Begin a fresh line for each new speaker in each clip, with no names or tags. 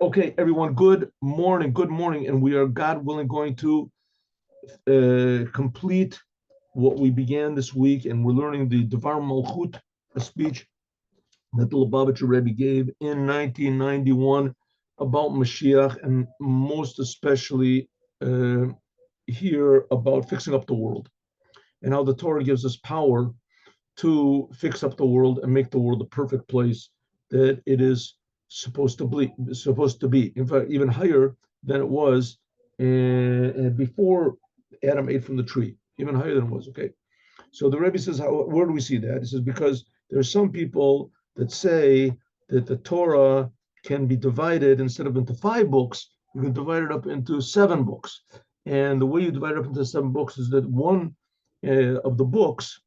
Okay, everyone, good morning, and we are, God willing, going to complete what we began this week, and we're learning the Dvar Malchut, a speech that the Lubavitcher Rebbe gave in 1991 about Moshiach, and most especially here about fixing up the world, and how the Torah gives us power to fix up the world and make the world the perfect place that it is supposed to be. In fact, even higher than it was before Adam ate from the tree. Even higher than it was. Okay, so the Rebbe says, where do we see that? He says because there are some people that say that the Torah can be divided instead of into 5 books, you can divide it up into 7 books. And the way you divide it up into 7 books is that one of the books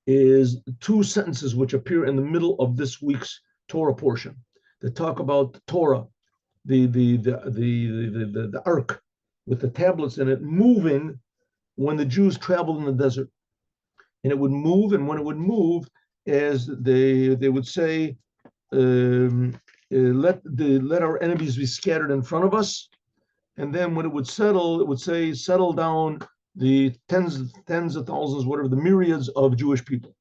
is 2 sentences which appear in the middle of this week's Torah portion that talk about the Torah, the ark with the tablets in it moving when the Jews traveled in the desert, and it would move, and when it would move, as they would say, let our enemies be scattered in front of us, and then when it would settle, it would say, settle down the tens of thousands, whatever, the myriads of Jewish people.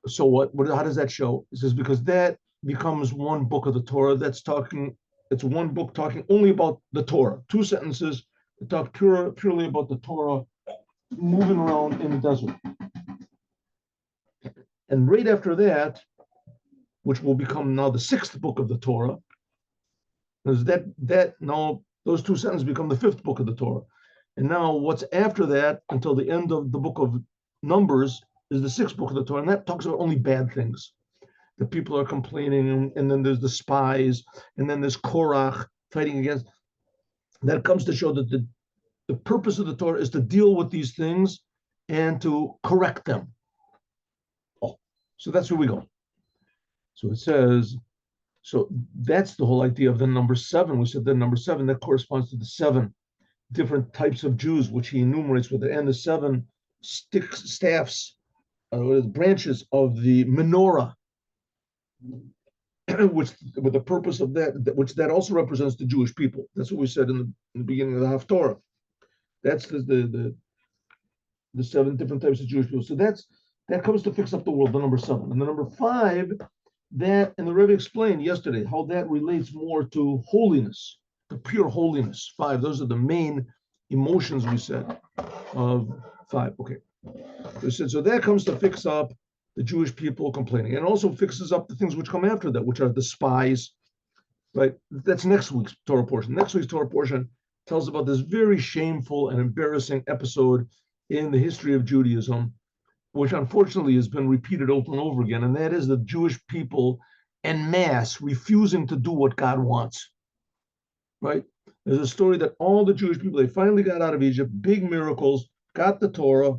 So what? How does that show? It says because that becomes one book of the Torah. It's one book talking only about the Torah. 2 sentences that talk purely about the Torah moving around in the desert. And right after that, which will become now the 6th book of the Torah, is that now those 2 sentences become the 5th book of the Torah. And now what's after that until the end of the book of Numbers is the 6th book of the Torah, and that talks about only bad things. The people are complaining, and then there's the spies, and then there's Korach fighting against. That comes to show that the purpose of the Torah is to deal with these things and to correct them. Oh, so that's where we go. So it says, so that's the whole idea of the number 7. We said the number 7, that corresponds to the 7 different types of Jews, which he enumerates with it, and the 7 staffs, branches of the menorah, which with the purpose of which also represents the Jewish people. That's what we said in the beginning of the Haftorah. That's the 7 different types of Jewish people. So that comes to fix up the world, the number 7. And the number 5, and the Rebbe explained yesterday how that relates more to holiness, to pure holiness. 5, those are the main emotions, we said, of 5. Okay. So that comes to fix up the Jewish people complaining, and also fixes up the things which come after that, which are the spies, right? That's next week's Torah portion. Next week's Torah portion tells about this very shameful and embarrassing episode in the history of Judaism, which unfortunately has been repeated over and over again, and that is the Jewish people en masse refusing to do what God wants, right? There's a story that all the Jewish people, they finally got out of Egypt, big miracles, got the Torah,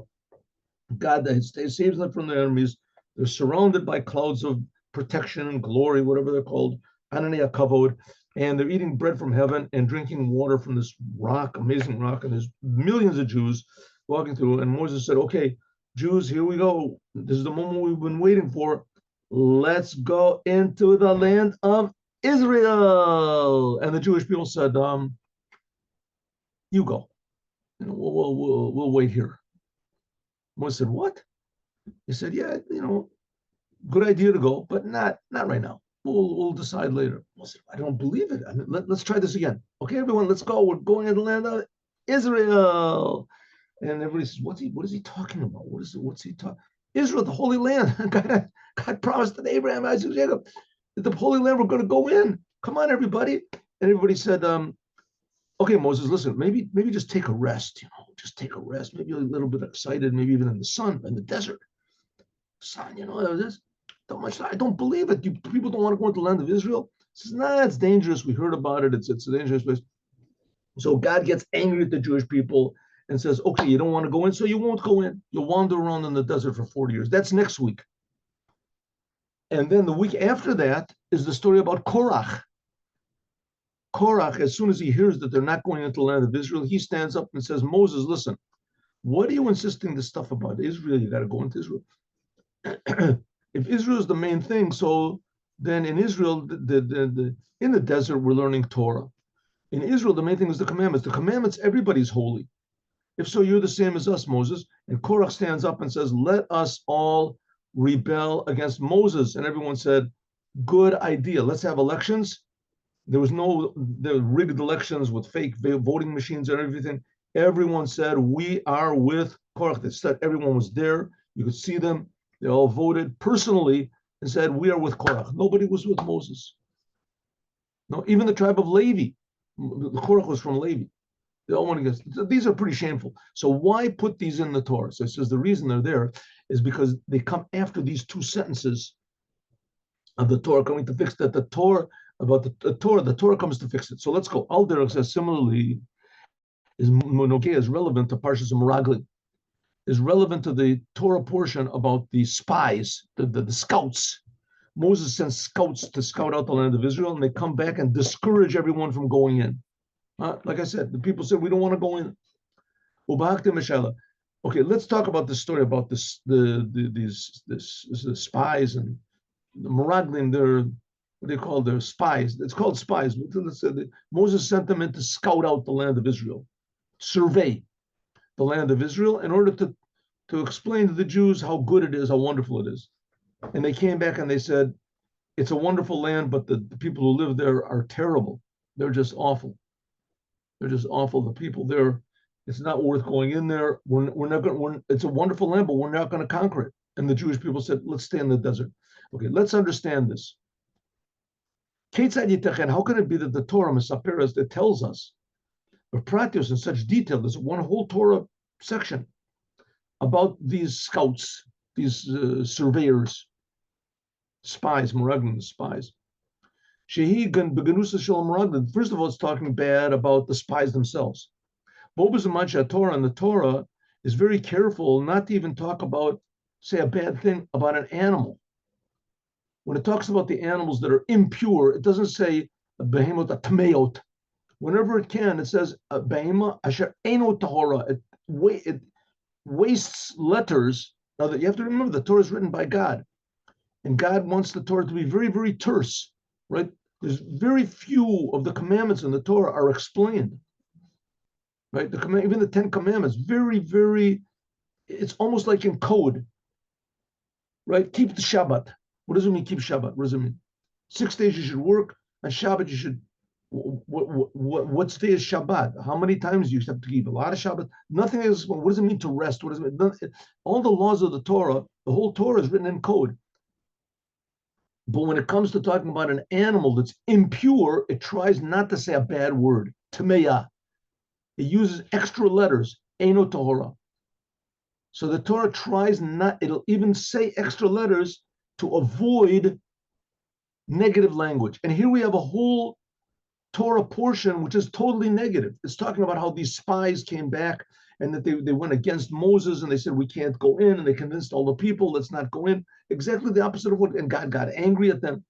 God saves them from their enemies. They're surrounded by clouds of protection and glory, whatever they're called, Ananiya Kavod, and they're eating bread from heaven and drinking water from this rock, amazing rock, and there's millions of Jews walking through. And Moses said, okay, Jews, here we go. This is the moment we've been waiting for. Let's go into the land of Israel. And the Jewish people said, you go. We'll wait here. Moses said, what? He said, yeah, good idea to go, but not right now. We'll decide later. Moses said, I don't believe it. I mean, let's try this again. Okay, everyone, let's go. We're going into the land of Israel. And everybody says, what is he talking about? What's he talking? Israel, the Holy Land. God promised to Abraham, Isaac, Jacob, that the Holy Land we're going to go in. Come on, everybody. And everybody said, okay, Moses, listen, maybe just take a rest, just take a rest. Maybe a little bit excited, maybe even in the sun, in the desert. Sun, I don't believe it. People don't want to go into the land of Israel. He says, nah, it's dangerous. We heard about it. It's a dangerous place. So God gets angry at the Jewish people and says, okay, you don't want to go in, so you won't go in. You'll wander around in the desert for 40 years. That's next week. And then the week after that is the story about Korach. Korach, as soon as he hears that they're not going into the land of Israel, he stands up and says, Moses, listen, what are you insisting this stuff about Israel? You got to go into Israel. If Israel is the main thing, so then in Israel, in the desert, we're learning Torah. In Israel, the main thing is the commandments. The commandments, everybody's holy. If so, you're the same as us, Moses. And Korach stands up and says, let us all rebel against Moses. And everyone said, good idea. Let's have elections. There was the rigged elections with fake voting machines and everything. Everyone said, we are with Korach. They said everyone was there. You could see them. They all voted personally and said, we are with Korach. Nobody was with Moses. No, even the tribe of Levi. Korach was from Levi. They all went against. These are pretty shameful. So why put these in the Torah? So it says the reason they're there is because they come after these two sentences of the Torah coming to fix that. The Torah about the Torah comes to fix it. So let's go. Al Derech says similarly is Monogea is relevant to Parshas Meraglim, is relevant to the Torah portion about the spies, the scouts. Moses sends scouts to scout out the land of Israel, and they come back and discourage everyone from going in. Like I said, the people said we don't want to go in. Okay, let's talk about the story about this the spies and the Meraglim. They're what they call their spies. It's called spies. Moses sent them in to scout out the land of Israel, survey the land of Israel in order to explain to the Jews how good it is, how wonderful it is. And they came back and they said, it's a wonderful land, but the people who live there are terrible. They're just awful. They're just awful. The people there, it's not worth going in there. We're not going. It's a wonderful land, but we're not going to conquer it. And the Jewish people said, let's stay in the desert. Okay, let's understand this. How can it be that the Torah Mesaperes that tells us of practice in such detail? There's one whole Torah section about these scouts, these surveyors, spies, Meraglim, spies. First of all, it's talking bad about the spies themselves. Bobas and Torah, and the Torah is very careful not to even talk about, say, a bad thing about an animal. When it talks about the animals that are impure, it doesn't say behemot tameot. Whenever it can, it says behema asher eno tahora. It wastes letters. Now that you have to remember, the Torah is written by God, and God wants the Torah to be very, very terse, right? There's very few of the commandments in the Torah are explained, right? Even the 10 Commandments, very, very. It's almost like in code, right? Keep the Shabbat. What does it mean? Keep Shabbat. What does it mean? 6 days you should work, and Shabbat you should. What day is Shabbat? How many times do you have to keep? A lot of Shabbat. Nothing is. What does it mean to rest? What does it mean? All the laws of the Torah, the whole Torah is written in code. But when it comes to talking about an animal that's impure, it tries not to say a bad word. Tameya. It uses extra letters. Eno tahora. So the Torah tries not. It'll even say extra letters to avoid negative language. And here we have a whole Torah portion which is totally negative. It's talking about how these spies came back and that they went against Moses and they said we can't go in, and they convinced all the people, let's not go in. Exactly the opposite of what, and God got angry at them.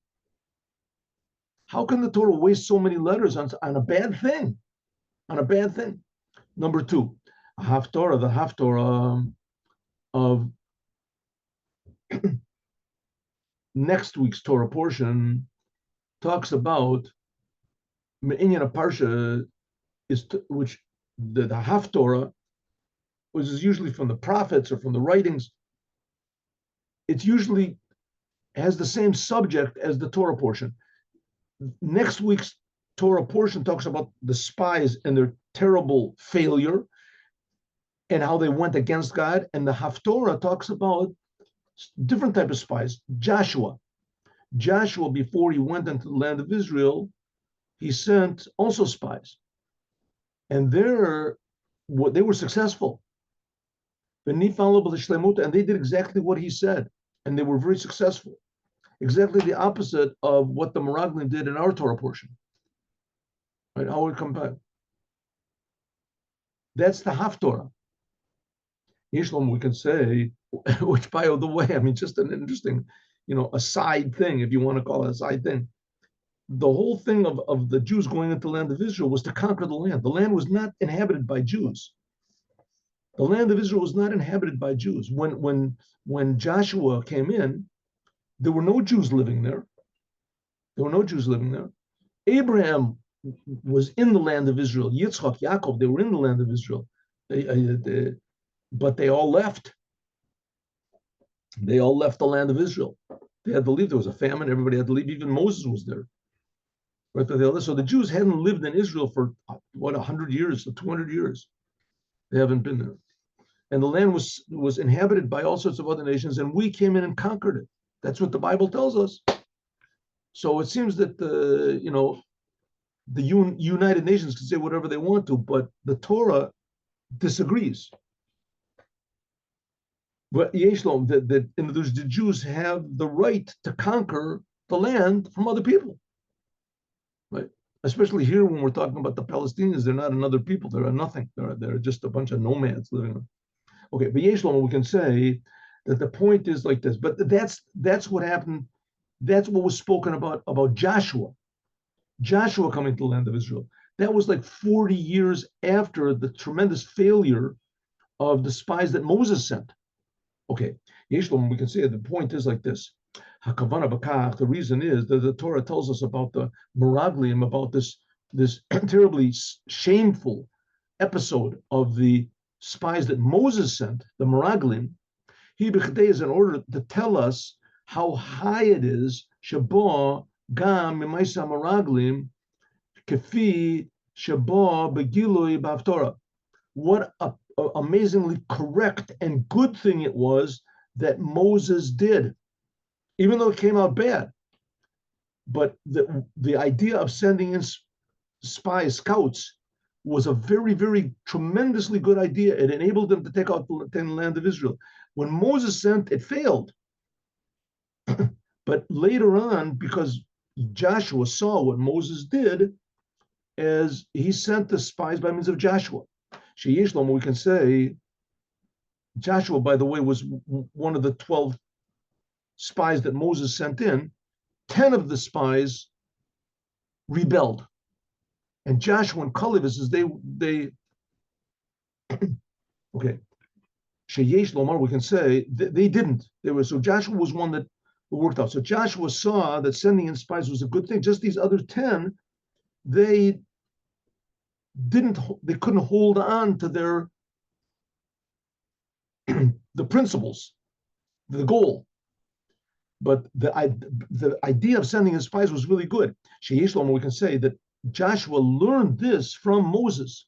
How can the Torah waste so many letters on a bad thing? On a bad thing. Number two, the Haftorah of next week's Torah portion talks about Me'inyan Parsha which the Haftorah, which is usually from the prophets or from the writings. It usually has the same subject as the Torah portion. Next week's Torah portion talks about the spies and their terrible failure and how they went against God. And the Haftorah talks about different type of spies. Joshua, before he went into the land of Israel, he sent also spies. And they were successful. And they did exactly what he said. And they were very successful. Exactly the opposite of what the Meraglim did in our Torah portion. Right? How we come back. That's the Haftorah. Yishlom, we can say, which by the way, I mean, just an interesting, a side thing, if you want to call it a side thing. The whole thing of the Jews going into the land of Israel was to conquer the land. The land was not inhabited by Jews. The land of Israel was not inhabited by Jews. When Joshua came in, there were no Jews living there. There were no Jews living there. Abraham was in the land of Israel. Yitzchak, Yaakov, they were in the land of Israel. But they all left. They all left the land of Israel. They had to leave. There was a famine. Everybody had to leave. Even Moses was there. Right? So the Jews hadn't lived in Israel for, 100 years, 200 years. They haven't been there. And the land was inhabited by all sorts of other nations, and we came in and conquered it. That's what the Bible tells us. So it seems that the United Nations can say whatever they want to, but the Torah disagrees. But Yeshlom, the Jews have the right to conquer the land from other people, right? Especially here when we're talking about the Palestinians, they're not another people. They're nothing. They're just a bunch of nomads living on. Okay, but Yeshlom, we can say that the point is like this. But that's what happened. That's what was spoken about Joshua. Joshua coming to the land of Israel. That was like 40 years after the tremendous failure of the spies that Moses sent. Okay, Yeshlom, we can say the point is like this. Hakavana Bakach, the reason is that the Torah tells us about the Meraglim, about this terribly shameful episode of the spies that Moses sent, the Meraglim. He is in order to tell us how high it is, Shabah Gam Mimaisa Meraglim, Kefi Shabah Begilui Bavtorah. What a amazingly correct and good thing it was that Moses did, even though it came out bad. But the idea of sending in spies, scouts, was a very, very tremendously good idea. It enabled them to take out the land of Israel. When Moses sent, it failed. But later on, because Joshua saw what Moses did, as he sent the spies by means of Joshua. Sheyeshlom, we can say, Joshua, by the way, was one of the 12 spies that Moses sent in. 10 of the spies rebelled. And Joshua and Caleb says they okay. Sheyeshlom, we can say they didn't. So Joshua was one that worked out. So Joshua saw that sending in spies was a good thing. Just these other 10, they couldn't hold on to their the principles, the goal. But the idea of sending in spies was really good. Sheyeshlom, we can say that Joshua learned this from Moses.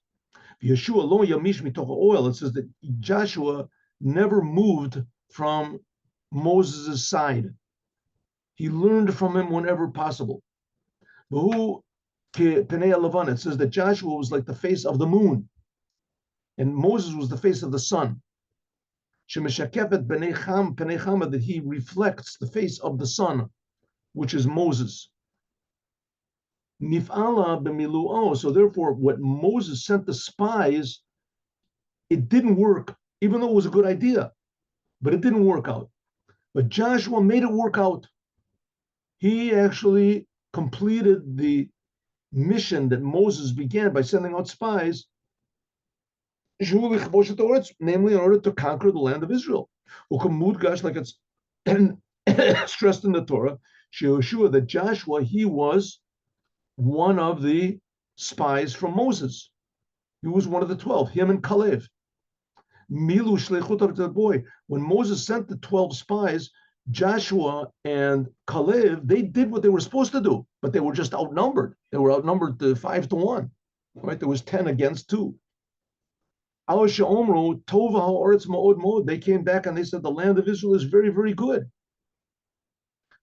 Yeshua lo yamish mitoch oil. It says that Joshua never moved from Moses' side. He learned from him whenever possible. It says that Joshua was like the face of the moon, and Moses was the face of the sun. That he reflects the face of the sun, which is Moses. So therefore, what Moses sent the spies, it didn't work, even though it was a good idea, but it didn't work out. But Joshua made it work out. He actually completed the mission that Moses began by sending out spies, namely in order to conquer the land of Israel. Like it's stressed in the Torah, that Joshua, he was one of the spies from Moses. He was one of the 12, him and Caleb. Milu shleichut the boy. When Moses sent the 12 spies, Joshua and Caleb, they did what they were supposed to do, but they were just outnumbered. They were outnumbered 5-1, right? There was 10 against 2. They came back and they said the land of Israel is very, very good.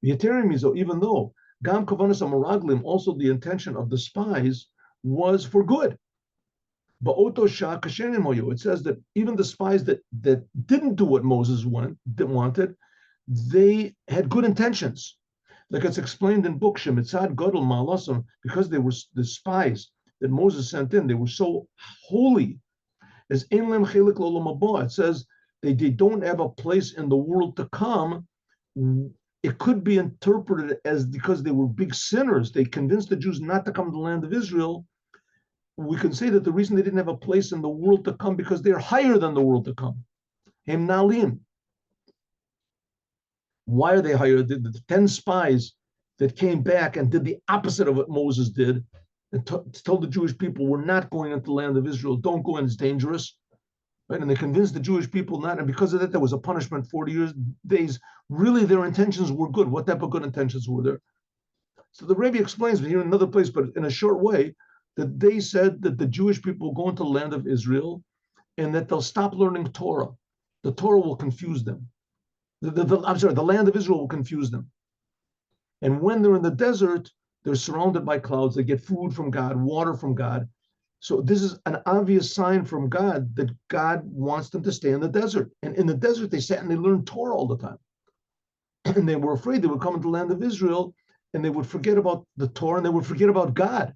Even though Gam Kavanas Amaraglim, also the intention of the spies was for good. But it says that even the spies that didn't do what Moses wanted, they had good intentions. Like it's explained in book Shemitzad Gadol Ma'alasam, because they were the spies that Moses sent in, they were so holy. As Einlem Chelik L'Olam Haba, it says they don't have a place in the world to come. It could be interpreted as because they were big sinners. They convinced the Jews not to come to the land of Israel. We can say that the reason they didn't have a place in the world to come because they're higher than the world to come. Hem Nalim. Why are they higher? The 10 spies, that came back and did the opposite of what Moses did, and told the Jewish people, we're not going into the land of Israel. Don't go in, it's dangerous. Right? And they convinced the Jewish people not, and because of that, there was a punishment, 40 days. Really, their intentions were good. What type of good intentions were there? So the Rebbe explains here in another place, but in a short way, that they said that the Jewish people will go into the land of Israel and that they'll stop learning Torah. The Torah will confuse them. The land of Israel will confuse them. And when they're in the desert, they're surrounded by clouds. They get food from God, water from God. So this is an obvious sign from God that God wants them to stay in the desert. And in the desert, they sat and they learned Torah all the time. And they were afraid they would come into the land of Israel and they would forget about the Torah and they would forget about God.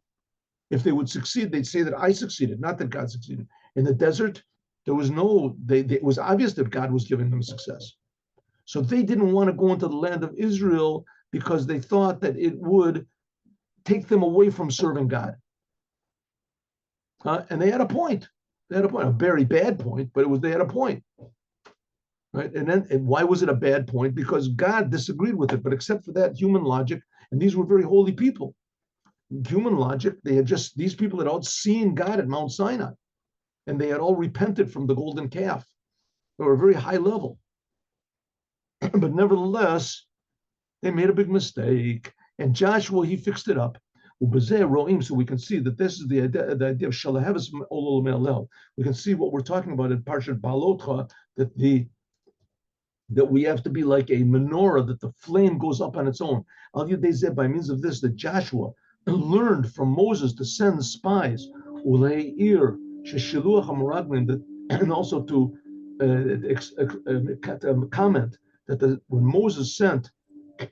If they would succeed, they'd say that I succeeded, not that God succeeded. In the desert, there was it was obvious that God was giving them success. So they didn't want to go into the land of Israel because they thought that it would take them away from serving God. And they had a point. They had a point, a very bad point, but they had a point. Right? And why was it a bad point? Because God disagreed with it. But except for that, human logic, and these were very holy people. Human logic, these people had all seen God at Mount Sinai, and they had all repented from the golden calf. They were a very high level. But nevertheless, they made a big mistake. And Joshua, he fixed it up. So we can see that this is the idea of Shalahavas Olol Me'alel. We can see what we're talking about in Parshat Balotcha, that we have to be like a menorah, that the flame goes up on its own. By means of this, that Joshua learned from Moses to send spies, and also to comment that when Moses sent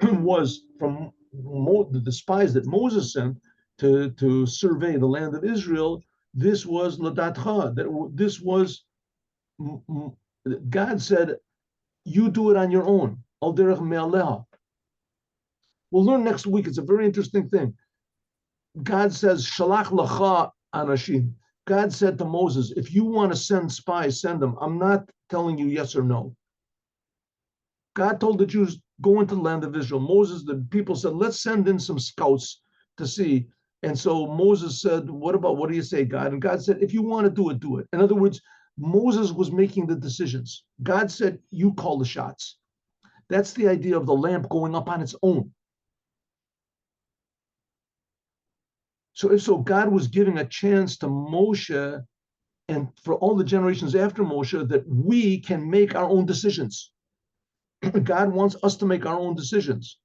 was from the spies that Moses sent to survey the land of Israel. This was ladatcha, that this was, God said, you do it on your own. Al derech me'aleha. We'll learn next week. It's a very interesting thing. God says, Shalach lacha anashim. God said to Moses, if you want to send spies, send them. I'm not telling you yes or no. God told the Jews, go into the land of Israel. Moses, the people said, let's send in some scouts to see. And so Moses said, what do you say, God? And God said, if you want to do it, do it. In other words, Moses was making the decisions. God said, you call the shots. That's the idea of the lamp going up on its own. So God was giving a chance to Moshe and for all the generations after Moshe that we can make our own decisions. God wants us to make our own decisions.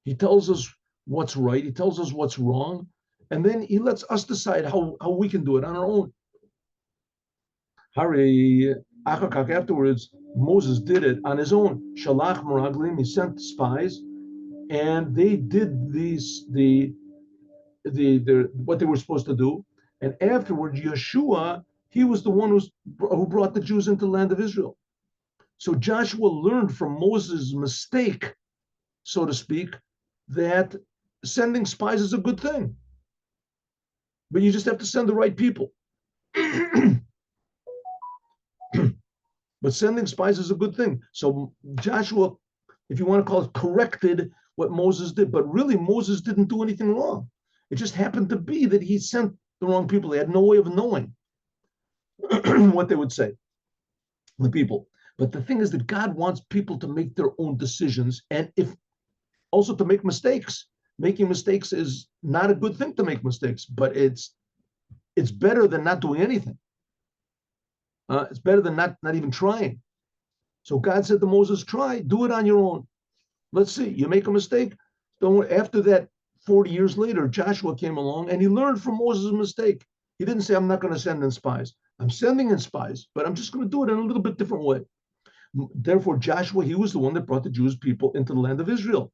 He tells us what's right. He tells us what's wrong. And then he lets us decide how we can do it on our own. Afterwards, Moses did it on his own. Shalach Meraglim, he sent spies, and they did what they were supposed to do. And afterwards, Yeshua, he was the one who brought the Jews into the land of Israel. So Joshua learned from Moses' mistake, so to speak, that sending spies is a good thing. But you just have to send the right people. But sending spies is a good thing. So Joshua, if you want to call it, corrected what Moses did. But really, Moses didn't do anything wrong. It just happened to be that he sent the wrong people. They had no way of knowing what they would say, the people. But the thing is that God wants people to make their own decisions, and if also to make mistakes. Making mistakes is not a good thing to make mistakes, but it's better than not doing anything. It's better than not even trying. So God said to Moses, try, do it on your own. Let's see, you make a mistake. After that, 40 years later, Joshua came along and he learned from Moses' mistake. He didn't say, I'm not going to send in spies. I'm sending in spies, but I'm just going to do it in a little bit different way. Therefore, Joshua, he was the one that brought the Jewish people into the land of Israel.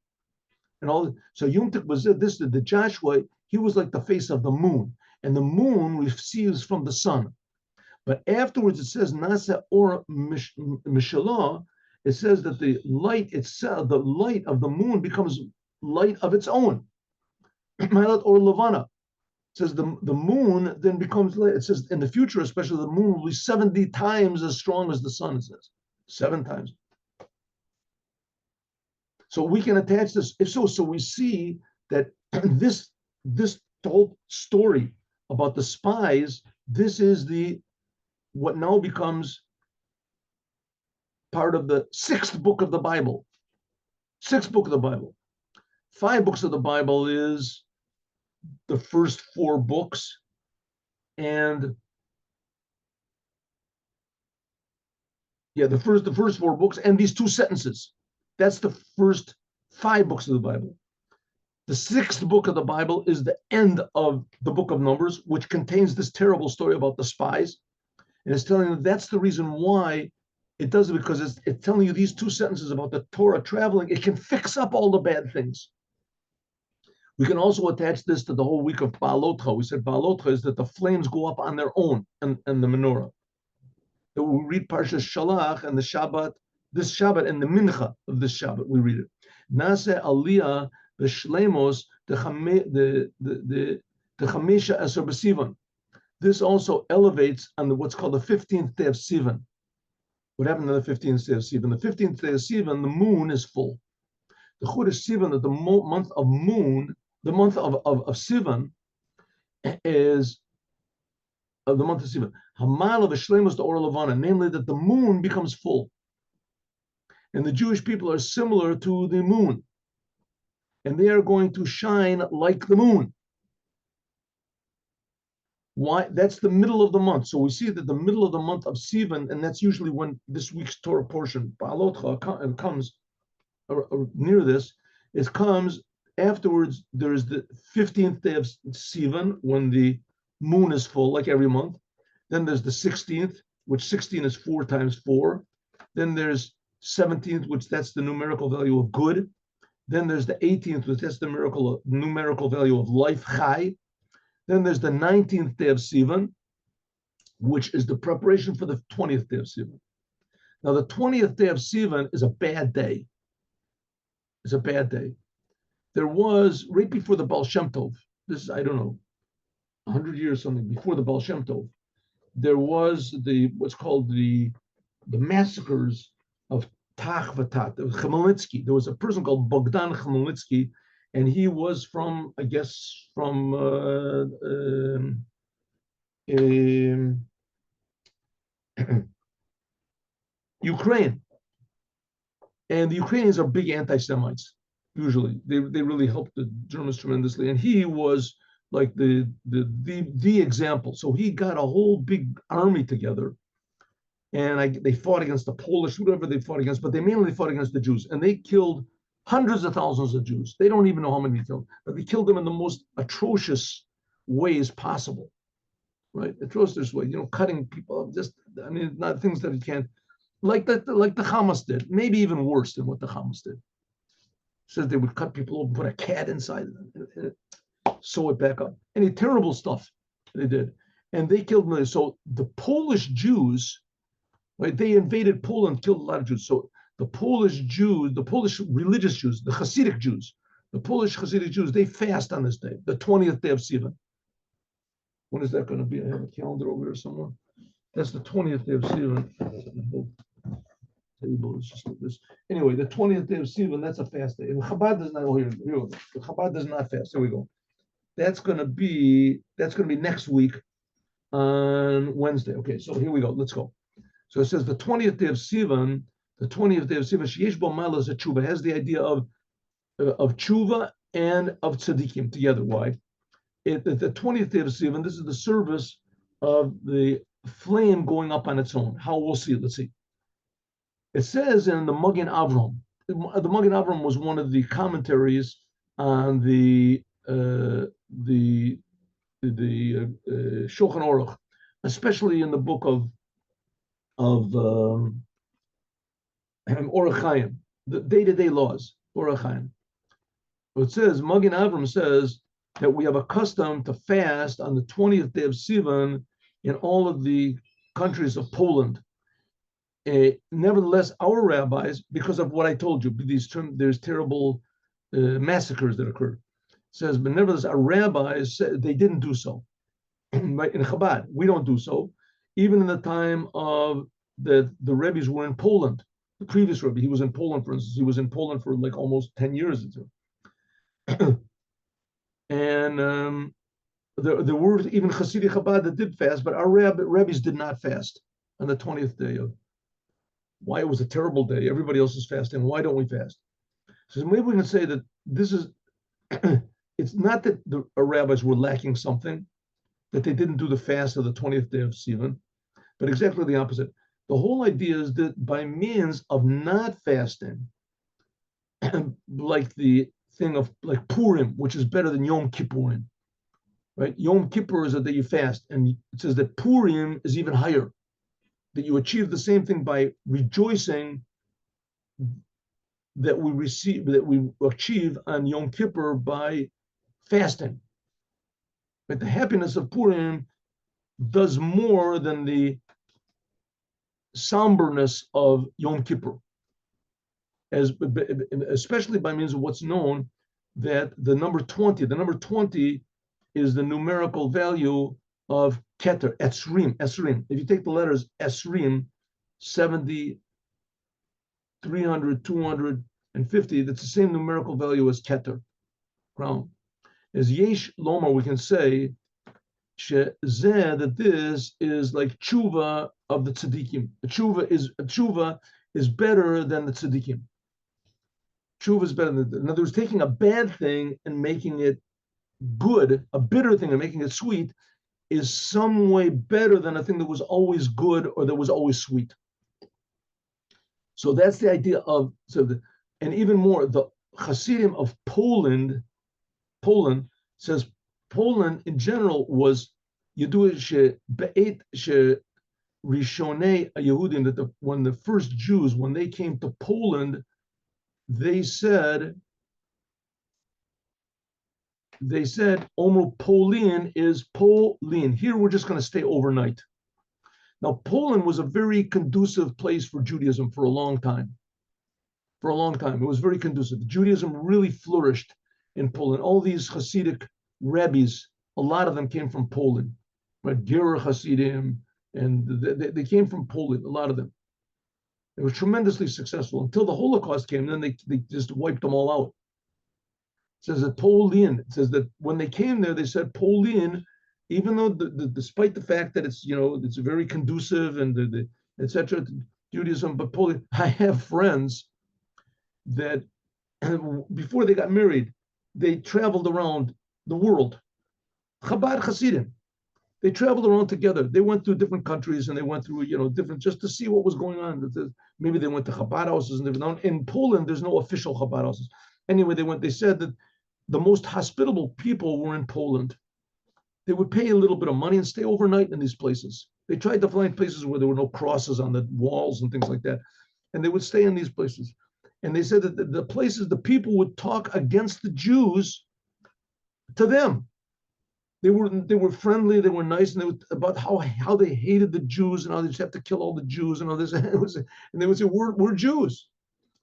So Yom Tov was this, the Joshua, he was like the face of the moon, and the moon receives from the sun. But afterwards, it says Nasa or Mishalah. It says that the light itself, the light of the moon, becomes light of its own. Malat or Levana. It says the moon then becomes light. It says in the future, especially, the moon will be 70 times as strong as the sun. It says 7 times. So we can attach this. If so, so we see that this whole story about the spies. This is what now becomes part of the sixth book of the Bible. Sixth book of the Bible. 5 books of the Bible is the first 4 books, and the first 4 books and these 2 sentences. That's the first 5 books of the Bible. The 6th book of the Bible is the end of the book of Numbers, which contains this terrible story about the spies. And it's telling you that's the reason why it does it, because it's telling you these 2 sentences about the Torah traveling. It can fix up all the bad things. We can also attach this to the whole week of Baalotcha. We said Baalotcha is that the flames go up on their own and the menorah. That we read Parshas Shalach and the Shabbat, this Shabbat and the Mincha of this Shabbat, we read it. Nase Aliyah v'Shlemos the Chamesha Eser b'Sivan. This also elevates on what's called the 15th day of Sivan. What happened on the 15th day of Sivan? The 15th day of Sivan, the moon is full. The Chodesh Sivan, that the month of moon, the month of Sivan is the month of Sivan. Hamal v'Shlemos the Or Levana, namely that the moon becomes full. And the Jewish people are similar to the moon. And they are going to shine like the moon. Why? That's the middle of the month. So we see that the middle of the month of Sivan, and that's usually when this week's Torah portion, Baalotcha, comes near this. It comes afterwards. There's the 15th day of Sivan, when the moon is full, like every month. Then there's the 16th, which 16 is 4 times 4. Then there's 17th, which that's the numerical value of good. Then there's the 18th, which that's the numerical value of life, chai. Then there's the 19th day of Sivan, which is the preparation for the 20th day of Sivan. Now, the 20th day of Sivan is a bad day. It's a bad day. There was, right before the Baal Shem Tov, this is, I don't know, 100 years something before the Baal Shem Tov, there was what's called the massacres of Tach V'Tat, Chmielnicki. There was a person called Bogdan Chmielnicki, and he was from, I guess, from Ukraine. And the Ukrainians are big anti-Semites, usually. They really helped the Germans tremendously. And he was like the example. So he got a whole big army together, and they fought against the Polish, whatever they fought against, but they mainly fought against the Jews. And they killed hundreds of thousands of Jews. They don't even know how many they killed, but they killed them in the most atrocious ways possible, right? Atrocious way, cutting people up, not things that you can't, like the Hamas did, maybe even worse than what the Hamas did. Says they would cut people open, put a cat inside and sew it back up. Any terrible stuff they did. And they killed millions. So the Polish Jews, right, they invaded Poland, killed a lot of Jews. So the Polish Jews, the Polish religious Jews, the Hasidic Jews, the Polish Hasidic Jews, they fast on this day, the 20th day of Sivan. When is that going to be? I have a calendar over here somewhere. That's the 20th day of Sivan. Table is just like this. Anyway, the 20th day of Sivan, that's a fast day. And Chabad does not. Oh, here we go. Chabad does not fast. There we go. That's going to be next week on Wednesday. Okay, so here we go. Let's go. So it says the 20th day of Sivan. The 20th day of Sivan, Sheyesh Bo Malos Tshuva, has the idea of tshuva and of tzaddikim together. Why? The 20th day of Sivan, this is the service of the flame going up on its own. How? We'll see. Let's see. It says in the Magen Avram. The Magen Avram was one of the commentaries on the Shulchan Aruch, especially in the book of Orach Chaim, the day-to-day laws, Orach Chaim. It says, Magen Avram says that we have a custom to fast on the 20th day of Sivan in all of the countries of Poland. Nevertheless, our rabbis, because of what I told you, there's terrible massacres that occurred. It says, but nevertheless, our rabbis said they didn't do so. Right? In Chabad, we don't do so. Even in the time of the Rebbes were in Poland, the previous Rebbe. He was in Poland, for instance. He was in Poland for like almost 10 years. And there were even Hasidic Chabad that did fast, but our rabbis did not fast on the 20th day of why it was a terrible day. Everybody else is fasting. Why don't we fast? So maybe we can say that this is, it's not that the rabbis were lacking something, that they didn't do the fast of the 20th day of Sivan, but exactly the opposite. The whole idea is that by means of not fasting, like the thing of like Purim, which is better than Yom Kippurim, right? Yom Kippur is a day you fast, and it says that Purim is even higher, that you achieve the same thing by rejoicing that we achieve on Yom Kippur by fasting. But the happiness of Purim does more than the somberness of Yom Kippur, especially by means of what's known that the number 20 is the numerical value of Keter, Esrim. If you take the letters Esrim, 70, 300, 250, that's the same numerical value as Keter, crown. As Yesh Lomar, we can say that this is like tshuva of the tzaddikim. Tshuva is better than the tzaddikim. Tshuva is better than, in other words, taking a bad thing and making it good, a bitter thing and making it sweet, is some way better than a thing that was always good or that was always sweet. So that's the idea of, and even more, the Hasidim of Poland says Poland in general was Yehudim Rishonei Yehudim, that when the first Jews, when they came to Poland, they said Omer Polin is Polin. Here we're just going to stay overnight. Now, Poland was a very conducive place for Judaism for a long time. For a long time, it was very conducive. Judaism really flourished in Poland. All these Hasidic rabbis, a lot of them came from Poland, right? Ger Hasidim, and they came from Poland, a lot of them. They were tremendously successful until the Holocaust came, and then they just wiped them all out. It says that Polin, it says that when they came there, they said Polin, even though despite the fact that it's very conducive and etc. Judaism, but Polin, I have friends that before they got married, they traveled around the world. Chabad Hasidim. They traveled around together. They went through different countries and they went through, different, just to see what was going on. Maybe they went to Chabad houses and different. In Poland, there's no official Chabad houses. Anyway, they said that the most hospitable people were in Poland. They would pay a little bit of money and stay overnight in these places. They tried to find places where there were no crosses on the walls and things like that. And they would stay in these places. And they said that the places, the people would talk against the Jews to them. They were friendly, they were nice, and they would about how they hated the Jews and how they just have to kill all the Jews and all this. And they would say, we're Jews.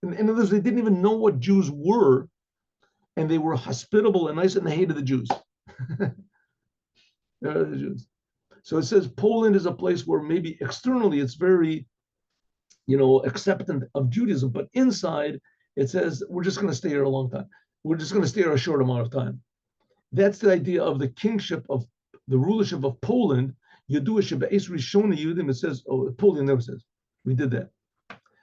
And in other words, they didn't even know what Jews were, and they were hospitable and nice, and they hated the Jews. The Jews. So it says Poland is a place where maybe externally it's very, acceptant of Judaism, but inside it says we're just going to stay here a long time. We're just going to stay here a short amount of time. That's the idea of the kingship of the rulership of Poland. It says, Poland never says we did that.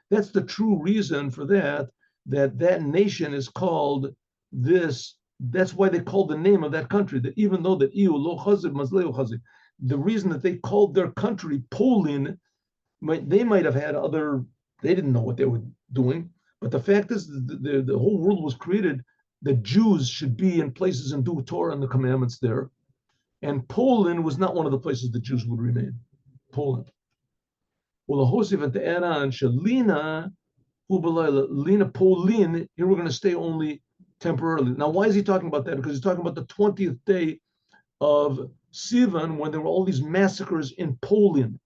That's the true reason for that nation is called this. That's why they called the name of that country. That even though that the reason that they called their country Poland, they might have had they didn't know what they were doing. But the fact is, the whole world was created that Jews should be in places and do Torah and the commandments there. And Poland was not one of the places the Jews would remain. Poland. Well, the Hosef at the Eran, Shalina, Lina Polin, here we're going to stay only temporarily. Now, why is he talking about that? Because he's talking about the 20th day of Sivan, when there were all these massacres in Poland.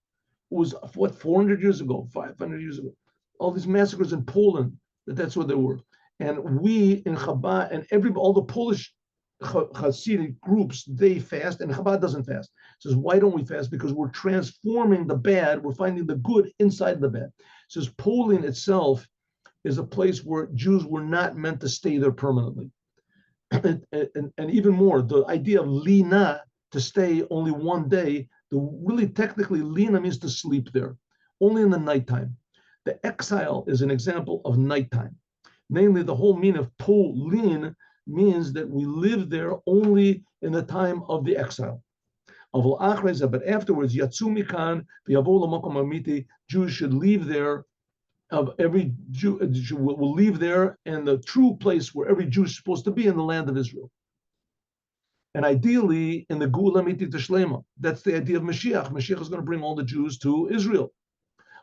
It was, 400 years ago, 500 years ago. All these massacres in Poland, that's where they were. And we in Chabad and all the Polish Hasidic groups, they fast, and Chabad doesn't fast. It says, why don't we fast? Because we're transforming the bad, we're finding the good inside the bad. It says Poland itself is a place where Jews were not meant to stay there permanently. And even more, the idea of lina, to stay only one day, really technically lina means to sleep there, only in the nighttime. The exile is an example of nighttime. Namely, the whole meaning of polin means that we live there only in the time of the exile. But afterwards, Yatsumikan, Jews should leave there. Of every Jew will leave there, and the true place where every Jew is supposed to be in the land of Israel. And ideally, in the Geula Miti Teshlema, that's the idea of Mashiach. Mashiach is going to bring all the Jews to Israel.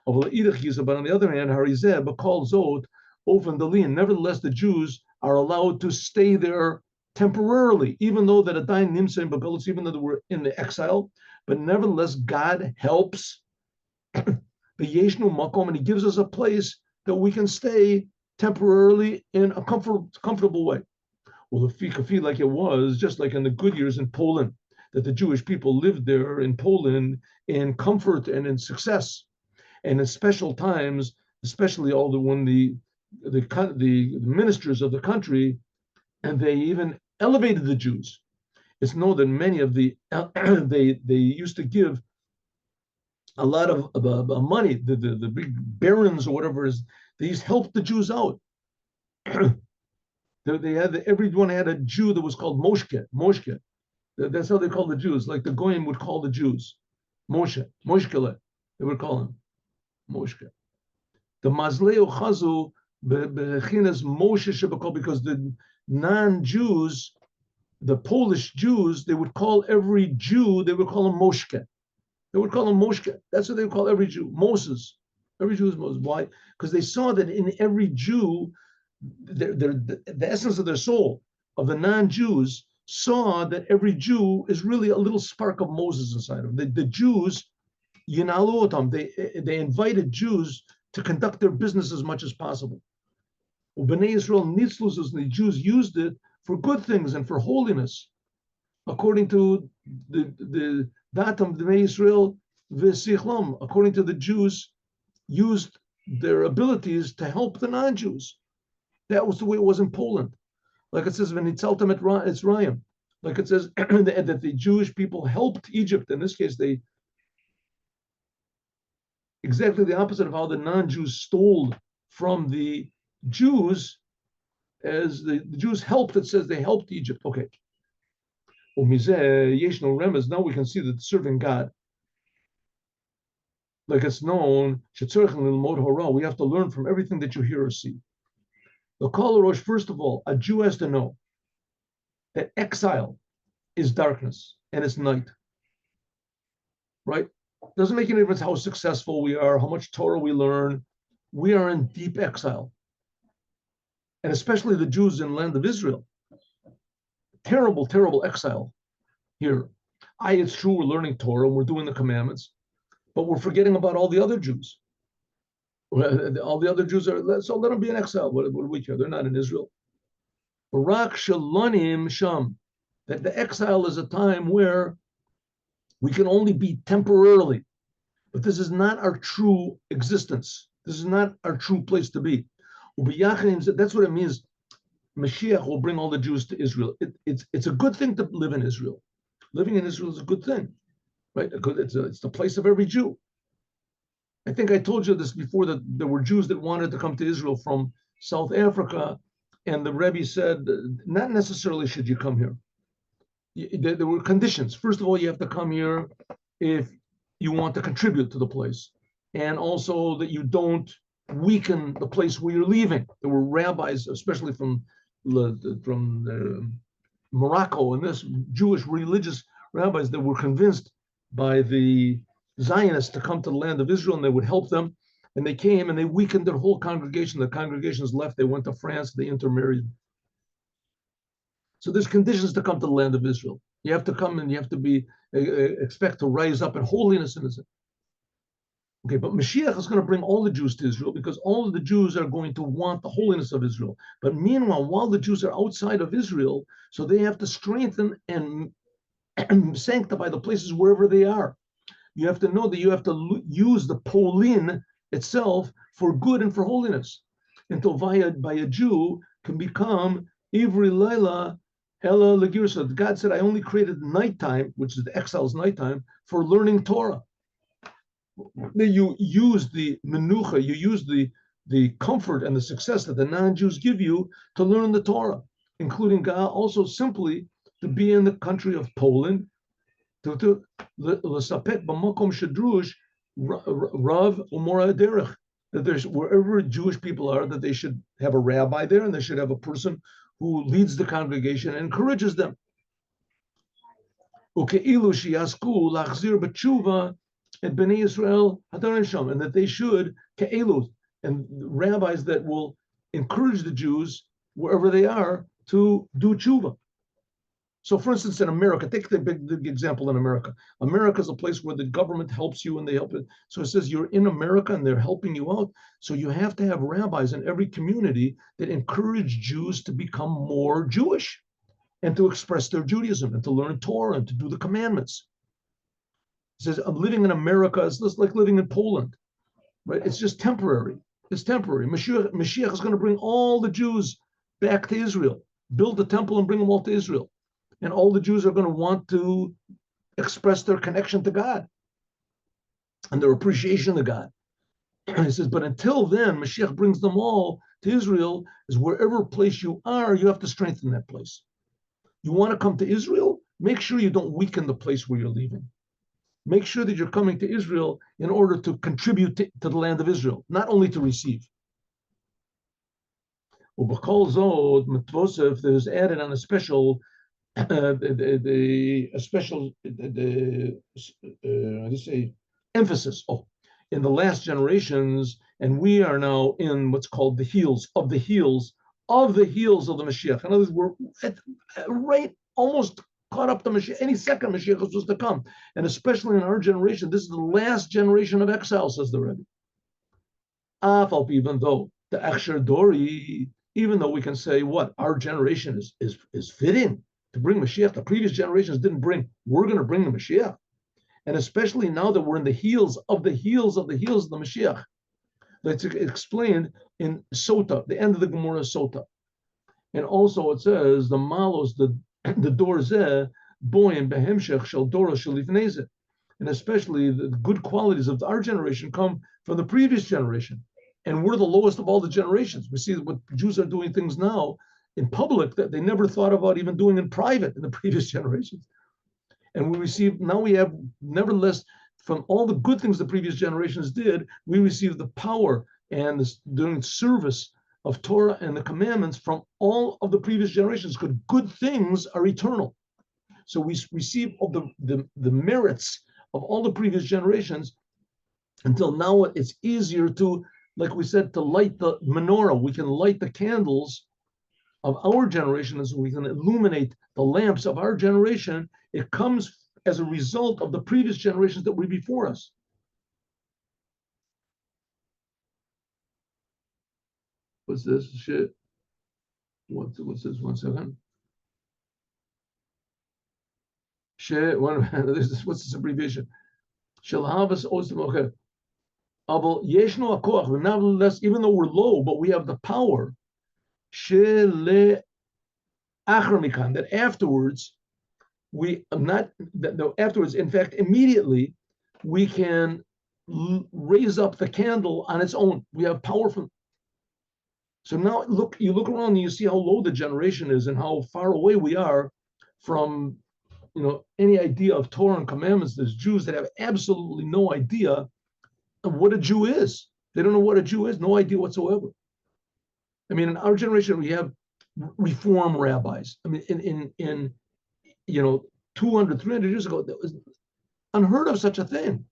But on the other hand, Harizeh, Bakal Zod, Ofen Dalin, nevertheless, the Jews are allowed to stay there temporarily, even though that Adain Nimsa and Babelis, even though they were in the exile, but nevertheless, God helps the Yeshnu Makom, and he gives us a place that we can stay temporarily in a comfortable way. Well, the Fikafi, like it was, just like in the good years in Poland, that the Jewish people lived there in Poland in comfort and in success. And in special times, especially all when the ministers of the country, and they even elevated the Jews. It's known that many of the they used to give a lot of money. The big barons or whatever is, these helped the Jews out. They had everyone had a Jew that was called Moshke. That's how they called the Jews. Like the Goyim would call the Jews, Moshkele. They would call him Moshke. The Mazleu Chazu bechinas Moshe Shebakol, because the non-Jews, the Polish Jews, they would call every Jew, they would call him Moshke. They would call him Moshke. That's what they would call every Jew, Moses. Every Jew is Moses. Why? Because they saw that in every Jew, the essence of their soul, of the non-Jews, saw that every Jew is really a little spark of Moses inside of them. The Jews, Yinaluotam, they invited Jews to conduct their business as much as possible. Bnei Israel Nitzlus, the Jews used it for good things and for holiness, according to the Datam Bnei Israel V'Sichlam, according to the Jews, used their abilities to help the non-Jews. That was the way it was in Poland. Like it says, V'Nitzaltem Etzrayim, like it says that the Jewish people helped Egypt. In this case, they exactly the opposite of how the non-Jews stole from the Jews, as the Jews helped. It says they helped Egypt. Okay. Now we can see that serving God, like it's known, we have to learn from everything that you hear or see. The Kol Rosh, first of all, a Jew has to know that exile is darkness and it's night. Right? Doesn't make any difference how successful we are, how much Torah we learn. We are in deep exile. And especially the Jews in the land of Israel. Terrible, terrible exile here. It's true, we're learning Torah, we're doing the commandments, but we're forgetting about all the other Jews. All the other Jews are, so let them be in exile. What do we care? They're not in Israel. Barak Shalonim Sham. That the exile is a time where we can only be temporarily, but this is not our true existence. This is not our true place to be. That's what it means. Mashiach will bring all the Jews to Israel. It's a good thing to live in Israel. Living in Israel is a good thing, right? It's the place of every Jew. I think I told you this before, that there were Jews that wanted to come to Israel from South Africa, and the Rebbe said, not necessarily should you come here. There were conditions. First of all, you have to come here if you want to contribute to the place, and also that you don't weaken the place where you're leaving. There were rabbis, especially from Morocco, and this Jewish religious rabbis that were convinced by the Zionists to come to the land of Israel, and they would help them. And they came and they weakened their whole congregation. The congregations left. They went to France. They intermarried. So there's conditions to come to the land of Israel. You have to come and you have to be expect to rise up in holiness and Okay, but Mashiach is going to bring all the Jews to Israel because all of the Jews are going to want the holiness of Israel. But meanwhile, while the Jews are outside of Israel, so they have to strengthen and sanctify the places wherever they are. You have to know that you have to use the Polin itself for good and for holiness, until by a Jew can become Ivri Laila Ella Legirsa. God said, I only created nighttime, which is the exile's nighttime, for learning Torah. You use the menucha, you use the comfort and the success that the non-Jews give you to learn the Torah, including God, also simply to be in the country of Poland, to l'sapek b'makom shadrush rav umora derech, that there's wherever Jewish people are, that they should have a rabbi there and they should have a person who leads the congregation and encourages them. Ukeilu sheyasku lachzir b'tshuva and Bnei Israel Hadarisham, and that they should ke'elu, and rabbis that will encourage the Jews wherever they are to do tshuva. So, for instance, in America, take the big example in America. America is a place where the government helps you and they help it. So it says you're in America and they're helping you out. So you have to have rabbis in every community that encourage Jews to become more Jewish and to express their Judaism and to learn Torah and to do the commandments. It says, I'm living in America is just like living in Poland, right? It's just temporary. It's temporary. Mashiach is going to bring all the Jews back to Israel, build the temple and bring them all to Israel. And all the Jews are going to want to express their connection to God and their appreciation of God. And he says, but until then, Mashiach brings them all to Israel, is wherever place you are, you have to strengthen that place. You want to come to Israel? Make sure you don't weaken the place where you're leaving. Make sure that you're coming to Israel in order to contribute to the land of Israel, not only to receive. Ubakol Zod, Mitvosef, there's added on a special emphasis. In the last generations, and we are now in what's called the heels of the heels of the Mashiach. In other words, we're right almost caught up to Mashiach. Any second Mashiach is supposed to come, and especially in our generation, this is the last generation of exile, says the Rebbe. Even though the Aksher Dori, even though we can say what our generation is fitting to bring Mashiach, the previous generations didn't bring. We're going to bring the Mashiach, and especially now that we're in the heels of the Mashiach. That's explained in Sota, the end of the Gemara Sota, and also it says the malos the dor zeh boim behemshech shel dora shelifnei, and especially the good qualities of our generation come from the previous generation, and we're the lowest of all the generations. We see what Jews are doing things now in public that they never thought about even doing in private in the previous generations. And we have, nevertheless, from all the good things the previous generations did, we receive the power and doing service of Torah and the commandments from all of the previous generations, because good things are eternal. So we receive all the merits of all the previous generations, until now it's easier to, like we said, to light the menorah. We can light the candles of our generation, and so we can illuminate the lamps of our generation. It comes as a result of the previous generations that were before us. What's this shit? What's this? 1 second. Shit. What's this abbreviation? Shalhavas Osimoche. Yeshno Akoach. Nevertheless, even though we're low, but we have the power. That afterwards, afterwards, in fact, immediately, we can raise up the candle on its own. We have power from. So now you look around and you see how low the generation is and how far away we are from, any idea of Torah and commandments. There's Jews that have absolutely no idea of what a Jew is. They don't know what a Jew is, no idea whatsoever. I mean, in our generation, we have Reform rabbis. I mean, in 200, 300 years ago, that was unheard of such a thing.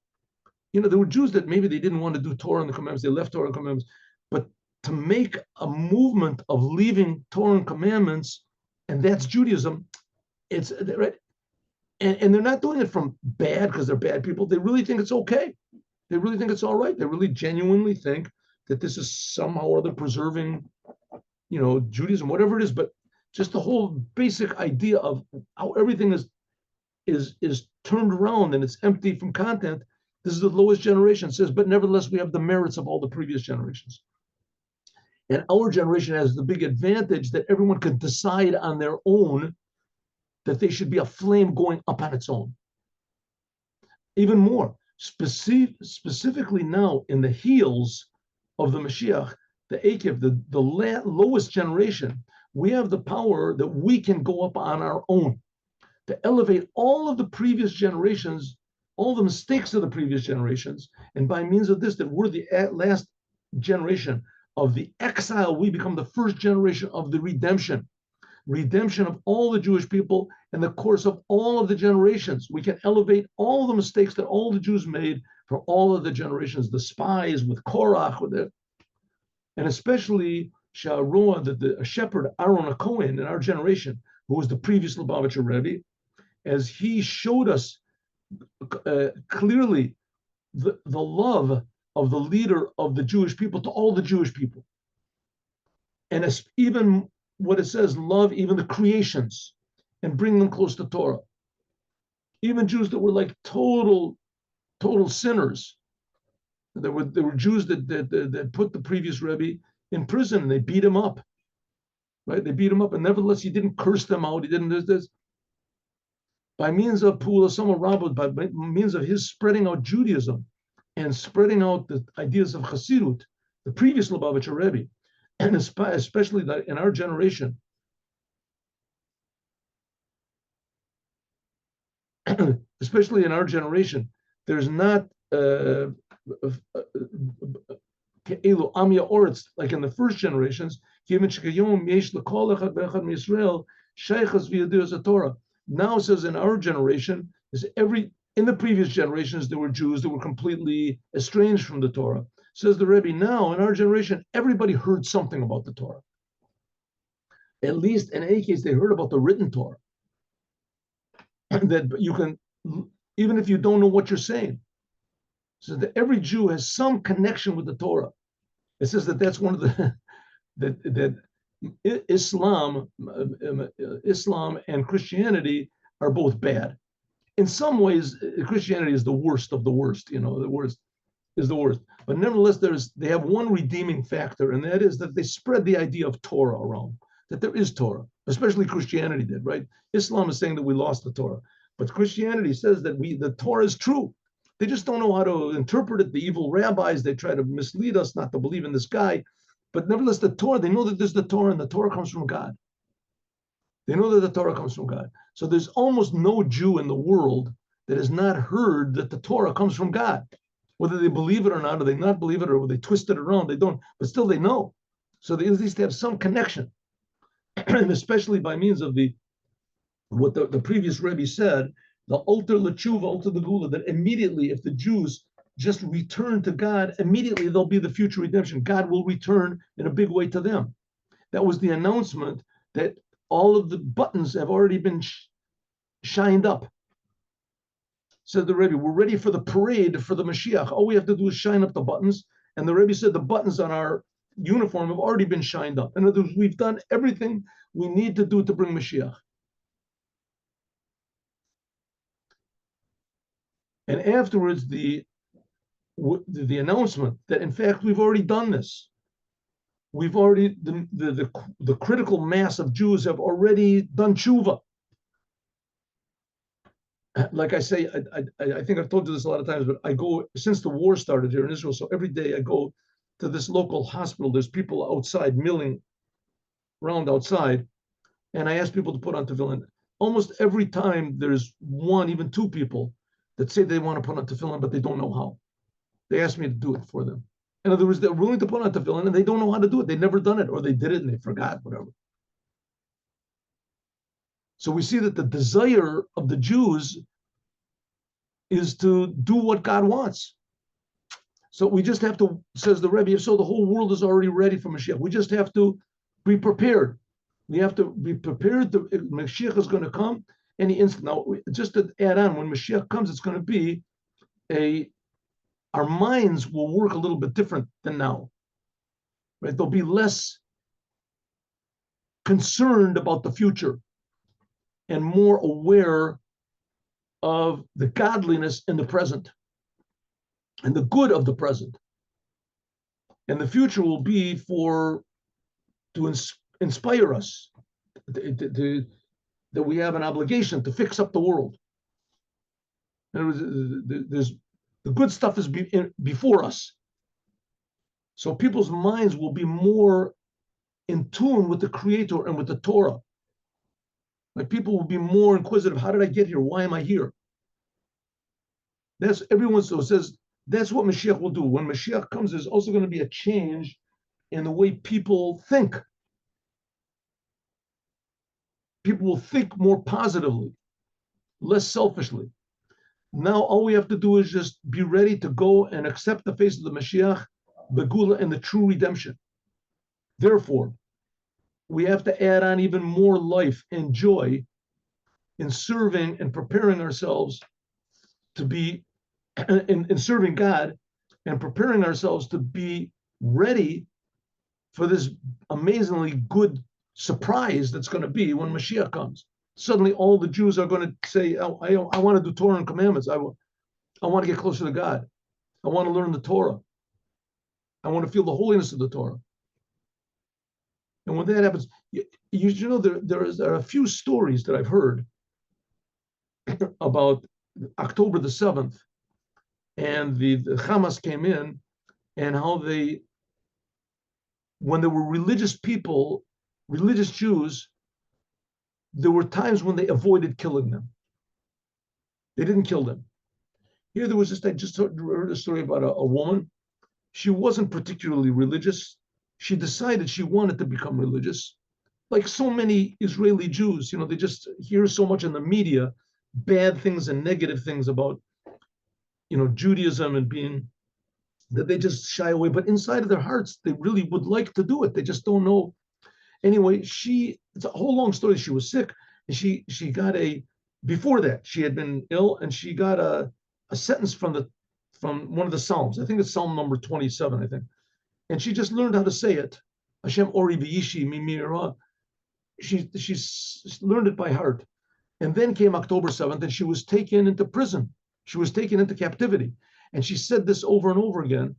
There were Jews that maybe they didn't want to do Torah and the commandments, they left Torah and commandments, but to make a movement of leaving Torah and commandments, and that's Judaism, it's right. And they're not doing it from bad because they're bad people. They really think it's okay. They really think it's all right. They really genuinely think that this is somehow or other preserving, Judaism, whatever it is. But just the whole basic idea of how everything is turned around and it's empty from content. This is the lowest generation. It says, but nevertheless, we have the merits of all the previous generations. And our generation has the big advantage that everyone can decide on their own that they should be a flame going up on its own. Even more, specifically now in the heels of the Mashiach, the Akiv, the lowest generation, we have the power that we can go up on our own to elevate all of the previous generations, all the mistakes of the previous generations. And by means of this, that we're the last generation of the exile, we become the first generation of the redemption of all the Jewish people in the course of all of the generations. We can elevate all the mistakes that all the Jews made for all of the generations, the spies with Korach, with it, and especially Sharoah, the shepherd Aaron Cohen in our generation, who was the previous Lubavitcher Rebbe, as he showed us clearly the love of the leader of the Jewish people to all the Jewish people. And even what it says, love even the creations and bring them close to Torah. Even Jews that were like total sinners. There were Jews that put the previous Rebbe in prison and they beat him up. Right? They beat him up, and nevertheless, he didn't curse them out. He didn't do this. By means of Pula Sama Rabbah, by means of his spreading out Judaism and spreading out the ideas of Chassidut, the previous Lubavitcher Rebbe, and especially in our generation, there's not like in the first generations. Now it says in our generation, in the previous generations, there were Jews that were completely estranged from the Torah. Says the Rebbe, now in our generation, everybody heard something about the Torah. At least in any case, they heard about the written Torah. That you can, even if you don't know what you're saying. So that every Jew has some connection with the Torah. It says that's one of the, that Islam and Christianity are both bad. In some ways, Christianity is the worst of the worst. The worst is the worst. But nevertheless, they have one redeeming factor, and that is that they spread the idea of Torah around, that there is Torah, especially Christianity did, right? Islam is saying that we lost the Torah, but Christianity says that the Torah is true. They just don't know how to interpret it. The evil rabbis, they try to mislead us not to believe in this guy. But nevertheless, the Torah, they know that there's the Torah, and the Torah comes from God. They know that the Torah comes from God. So there's almost no Jew in the world that has not heard that the Torah comes from God. Whether they believe it or not, or they not believe it, or they twist it around, they don't, but still they know. So they at least have some connection. And especially by means of what the previous Rebbe said, the alter l'tshuva, alter the gula, that immediately if the Jews just return to God, immediately there'll be the future redemption. God will return in a big way to them. That was the announcement that all of the buttons have already been shined up. Said the Rebbe, we're ready for the parade for the Mashiach. All we have to do is shine up the buttons. And the Rebbe said the buttons on our uniform have already been shined up. In other words, we've done everything we need to do to bring Mashiach. And afterwards, the announcement that in fact we've already done this. We've already, the critical mass of Jews have already done tshuva. Like I say, I think I've told you this a lot of times, but I go, since the war started here in Israel, so every day I go to this local hospital. There's people outside milling around outside, and I ask people to put on tefillin. Almost every time there's one, even two people that say they want to put on tefillin, but they don't know how. They ask me to do it for them. In other words, they're willing to put on tefillin and they don't know how to do it. They've never done it, or they did it and they forgot, whatever. So we see that the desire of the Jews is to do what God wants. So we just have to, says the Rebbe, so the whole world is already ready for Mashiach. We just have to be prepared. We have to be prepared. Mashiach is going to come any instant. Now, just to add on, when Mashiach comes, it's going to be a our minds will work a little bit different than now, right? They'll be less concerned about the future and more aware of the godliness in the present and the good of the present. And the future will be to inspire us that we have an obligation to fix up the world. There's the good stuff is before us. So people's minds will be more in tune with the Creator and with the Torah. Like people will be more inquisitive. How did I get here? Why am I here? That's everyone so says that's what Mashiach will do. When Mashiach comes, there's also going to be a change in the way people think. People will think more positively, less selfishly. Now all we have to do is just be ready to go and accept the face of the Mashiach, Begula, and the true redemption. Therefore, we have to add on even more life and joy in serving and preparing ourselves to be in serving God and preparing ourselves to be ready for this amazingly good surprise that's going to be when Mashiach comes. Suddenly all the Jews are going to say, oh, I want to do Torah and commandments. I want to get closer to God. I want to learn the Torah. I want to feel the holiness of the Torah. And when that happens, you know, there are a few stories that I've heard about October the 7th, and the Hamas came in, and how when there were religious people, religious Jews, there were times when they avoided killing them. They didn't kill them. Here there was I just heard a story about a woman. She wasn't particularly religious. She decided she wanted to become religious. Like so many Israeli Jews, you know, they just hear so much in the media, bad things and negative things about, you know, Judaism and being, that they just shy away. But inside of their hearts, they really would like to do it. They just don't know. Anyway, it's a whole long story. She was sick, and she got before that, she had been ill, and she got a sentence from one of the Psalms. I think it's Psalm number 27, I think. And she just learned how to say it. Hashem Ori V'yishi Mimira. She learned it by heart. And then came October 7th, and she was taken into prison. She was taken into captivity. And she said this over and over again.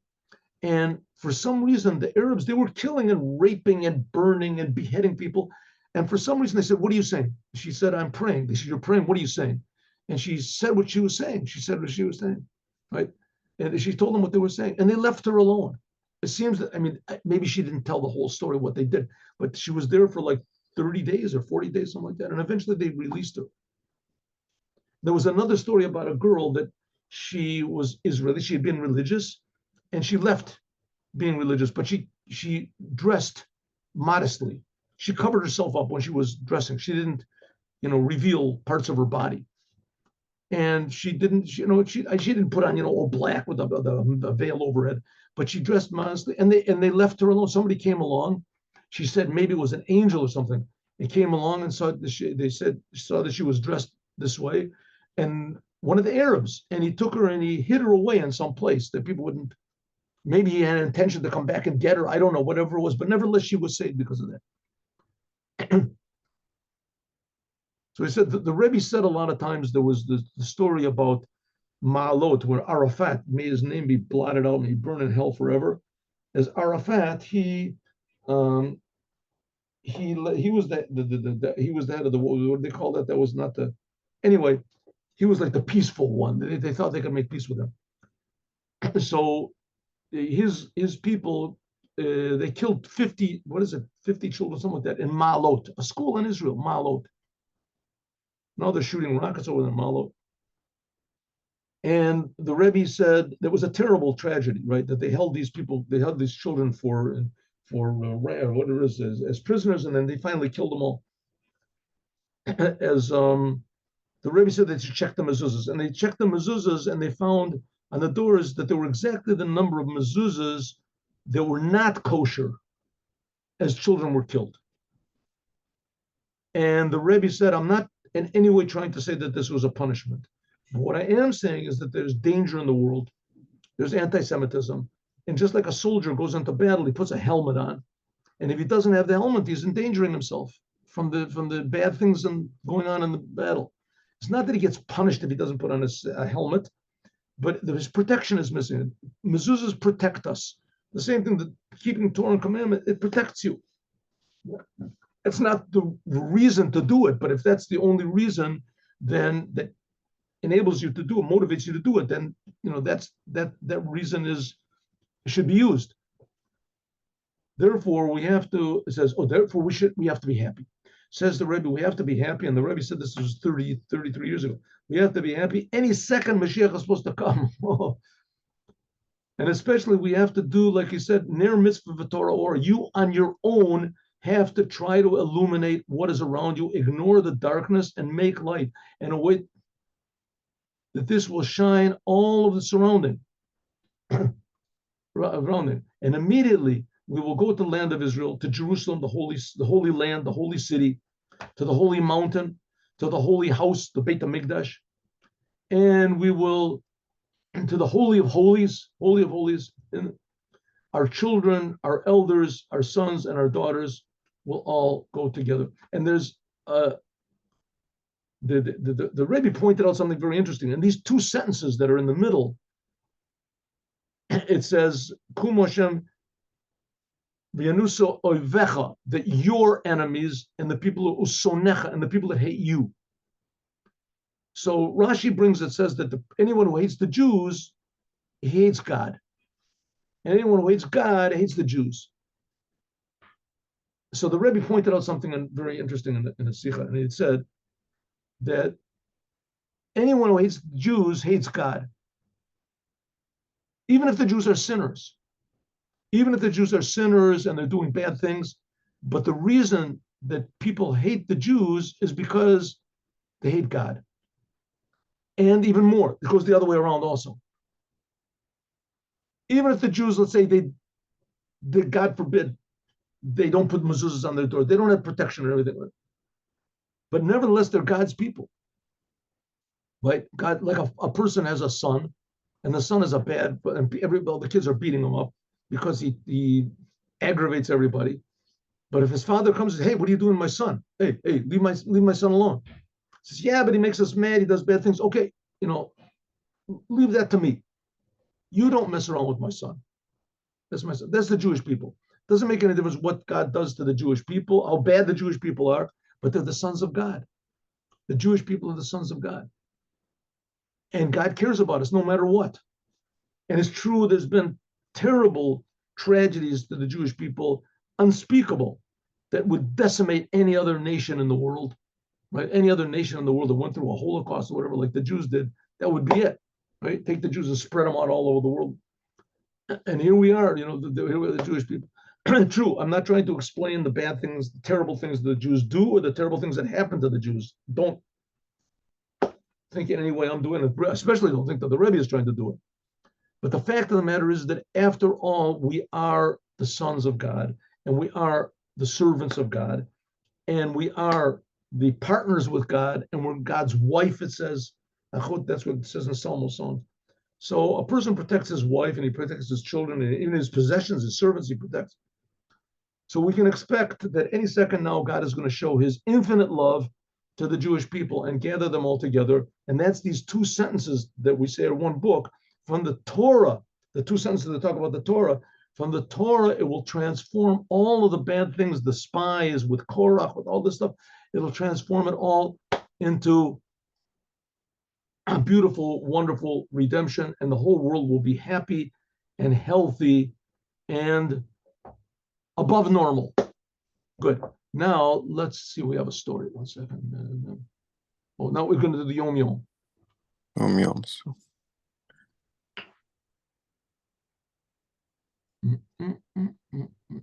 And for some reason, the Arabs, they were killing and raping and burning and beheading people. And for some reason, they said, what are you saying? She said, I'm praying. They said, you're praying. What are you saying? And she said what she was saying. She said what she was saying, right? And she told them what they were saying. And they left her alone. It seems that, I mean, maybe she didn't tell the whole story, what they did, but she was there for like 30 days or 40 days, something like that. And eventually they released her. There was another story about a girl that she was Israeli. She had been religious, and she left being religious, but she dressed modestly. She covered herself up when she was dressing. She didn't, you know, reveal parts of her body. And she didn't, she didn't put on, you know, all black with a veil over it, but she dressed modestly. And they left her alone. Somebody came along. She said maybe it was an angel or something. It came along and saw that she was dressed this way, and one of the Arabs, and he took her and he hid her away in some place that people wouldn't. Maybe he had an intention to come back and get her. I don't know, whatever it was, but nevertheless, she was saved because of that. So he said the Rebbe said a lot of times there was the story about Ma'alot, where Arafat, may his name be blotted out and he burn in hell forever. As Arafat, he was he was the head of the, what do they call that? That was not the, anyway, he was like the peaceful one. They thought they could make peace with him. So his people, they killed 50 children, something like that, in Ma'alot, a school in Israel, Ma'alot. Now they're shooting rockets over in Ma'alot. And the Rebbe said there was a terrible tragedy, right? That they held these children for whatever it is, as prisoners, and then they finally killed them all. As the Rebbe said, they checked the mezuzahs, and they checked the mezuzahs, and they found on the doors that there were exactly the number of mezuzahs that were not kosher as children were killed. And the Rebbe said, I'm not in any way trying to say that this was a punishment. But what I am saying is that there's danger in the world. there's anti-Semitism. And just like a soldier goes into battle, he puts a helmet on. And if he doesn't have the helmet, he's endangering himself from the bad things going on in the battle. It's not that he gets punished if he doesn't put on a helmet, but his protection is missing. Mezuzahs protect us. The same thing that keeping Torah and commandment, it protects you. It's not the reason to do it, but if that's the only reason, then that enables you to do it, motivates you to do it, then that reason should be used. Therefore, we have to, it says, therefore we have to be happy. Says the Rebbe, we have to be happy, and the Rebbe said this was 33 years ago. We have to be happy. Any second Mashiach is supposed to come. And especially we have to do, like he said, ner mitzvah v'torah, or you on your own have to try to illuminate what is around you, ignore the darkness and make light in a way that this will shine all of the surrounding around it. And immediately we will go to the land of Israel, to Jerusalem, the holy land, the holy city, to the holy mountain, to the holy house, the Beit HaMikdash, and we will to the Holy of Holies, and our children, our elders, our sons, and our daughters will all go together. And there's the Rebbe pointed out something very interesting. In these two sentences that are in the middle, it says, Kum Hashem v'yanuso oivecha, that your enemies and the people who usonecha, and the people that hate you. So Rashi says that anyone who hates the Jews, he hates God. And anyone who hates God hates the Jews. So the Rebbe pointed out something very interesting in the Sikha, and it said that anyone who hates the Jews hates God. Even if the Jews are sinners. Even if the Jews are sinners and they're doing bad things, but the reason that people hate the Jews is because they hate God. And even more, it goes the other way around also. Even if the Jews, let's say they God forbid, they don't put mezuzahs on their door, they don't have protection and everything. But nevertheless, they're God's people. Right? God, like a person has a son, and the son is a bad, and the kids are beating him up because he aggravates everybody. But if his father comes and says, hey, what are you doing, my son? Hey, leave my son alone. He says, yeah, but he makes us mad, he does bad things. Okay, leave that to me. You don't mess around with my son. That's my son. That's the Jewish people. Doesn't make any difference what God does to the Jewish people, how bad the Jewish people are, but they're the sons of God. The Jewish people are the sons of God. And God cares about us no matter what. And it's true, there's been terrible tragedies to the Jewish people, unspeakable, that would decimate any other nation in the world. Right? Any other nation in the world that went through a Holocaust or whatever, like the Jews did, that would be it. Right? Take the Jews and spread them out all over the world. And here we are, here we are the Jewish people. True, I'm not trying to explain the bad things, the terrible things the Jews do, or the terrible things that happen to the Jews. Don't think in any way I'm doing it, especially don't think that the Rebbe is trying to do it. But the fact of the matter is that after all, we are the sons of God, and we are the servants of God, and we are the partners with God, and we're God's wife, it says. That's what it says in Psalm songs. So a person protects his wife, and he protects his children, and even his possessions, his servants, he protects. So we can expect that any second now, God is going to show his infinite love to the Jewish people and gather them all together. And that's these two sentences that we say are one book from the Torah, the two sentences that talk about the Torah. From the Torah, it will transform all of the bad things, the spies with Korach, with all this stuff. It'll transform it all into a beautiful, wonderful redemption, and the whole world will be happy and healthy and above normal. Good. Now, let's see. We have a story. 1 second. Oh, now we're going to do the Yom Yom.
Yom Yom.